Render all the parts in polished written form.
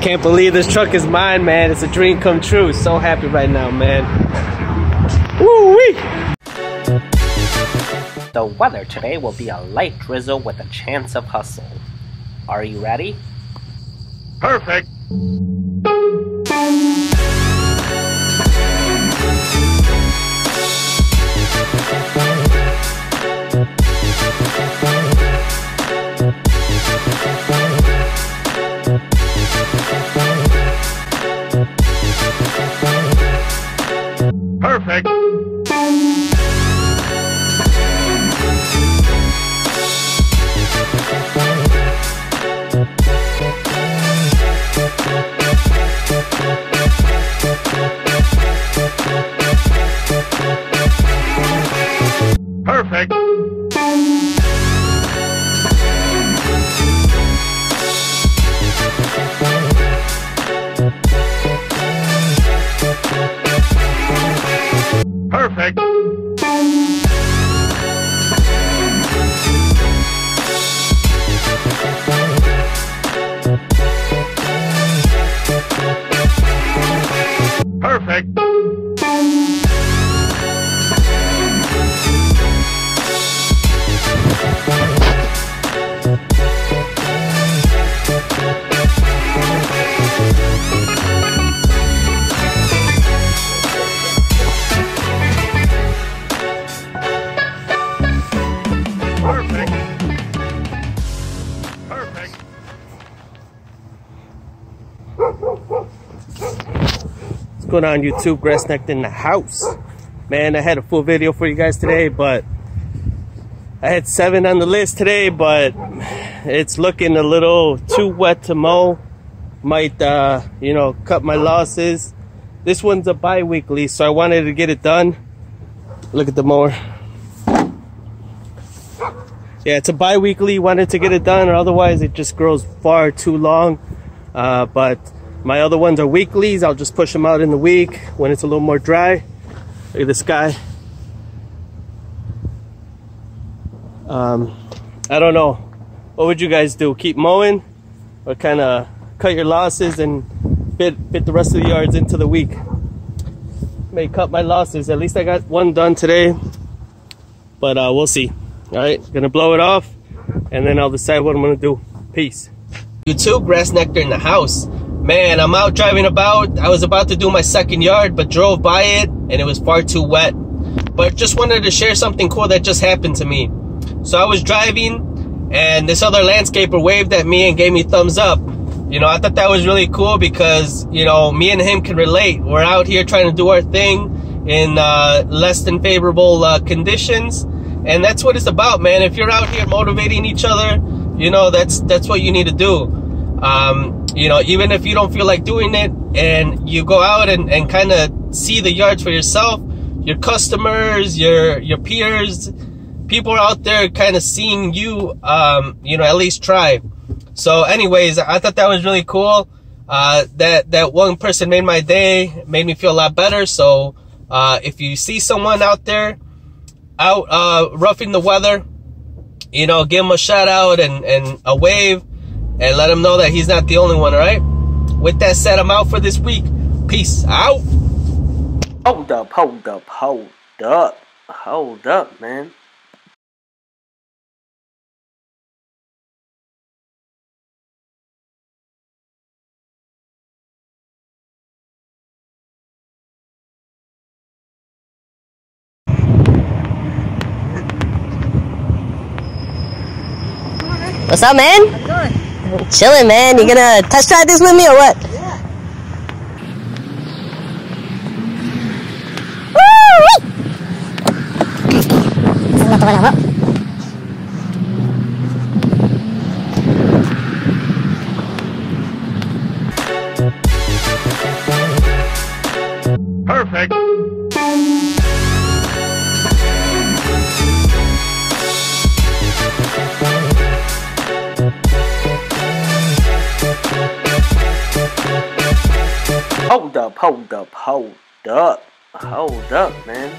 can't believe this truck is mine, man. It's a dream come true. So happy right now, man. Woo-wee! The weather today will be a light drizzle with a chance of hustle. Are you ready? Perfect! Perfect! Perfect! Perfect! Perfect! What's going on YouTube? GrassNectaR in the house. Man, I had a full video for you guys today, but I had 7 on the list today, but it's looking a little too wet to mow. Might, you know, cut my losses. This one's a bi-weekly, so I wanted to get it done. Look at the mower. Yeah, it's a bi-weekly, wanted to get it done, or otherwise it just grows far too long. But my other ones are weeklies. I'll just push them out in the week when it's a little more dry. Look at this guy. I don't know. What would you guys do? Keep mowing, or kind of cut your losses and fit the rest of the yards into the week? May cut my losses. At least I got one done today, but we'll see. All right, gonna blow it off, and then I'll decide what I'm gonna do. Peace. YouTube, GrassNectaR in the house. Man, I'm out driving about. I was about to do my second yard, but drove by it, and it was far too wet. But just wanted to share something cool that just happened to me. So I was driving, and this other landscaper waved at me and gave me thumbs up. You know, I thought that was really cool because, you know, me and him can relate. We're out here trying to do our thing in less than favorable conditions. And that's what it's about, man. If you're out here motivating each other, you know, that's what you need to do. You know, even if you don't feel like doing it, and you go out and kind of see the yards for yourself, your customers, your peers, people are out there kind of seeing you, you know, at least try. So anyways, I thought that was really cool. That one person made my day, made me feel a lot better. So if you see someone out there out roughing the weather, you know, give him a shout out and a wave, and let him know that he's not the only one. All right, with that said, I'm out for this week. Peace out. Hold up, hold up, hold up. Hold up, man. What's up, man? Chilling, man. You gonna test drive this with me or what? Yeah. Woo! Perfect. Hold up, hold up, hold up. Hold up, man.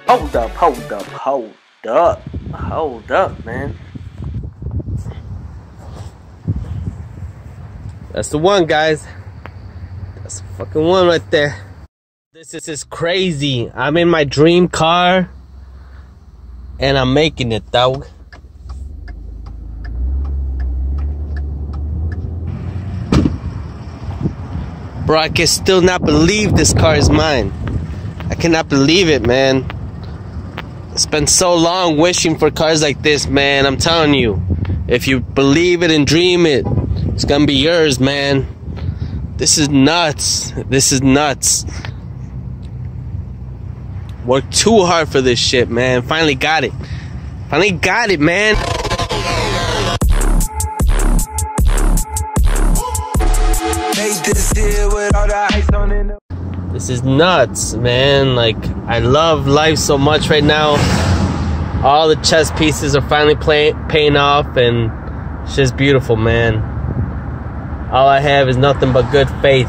Hold up, hold up, hold up. Hold up, man. That's the one, guys. That's the fucking one right there. This is crazy. I'm in my dream car and I'm making it, dog. Bro, I can still not believe this car is mine. I cannot believe it, man. I spent so long wishing for cars like this, man. I'm telling you, if you believe it and dream it, it's gonna be yours, man. This is nuts. This is nuts. Worked too hard for this shit, man. Finally got it. Finally got it, man. This is nuts, man. Like, I love life so much right now. All the chess pieces are finally paying off, and it's just beautiful, man. All I have is nothing but good faith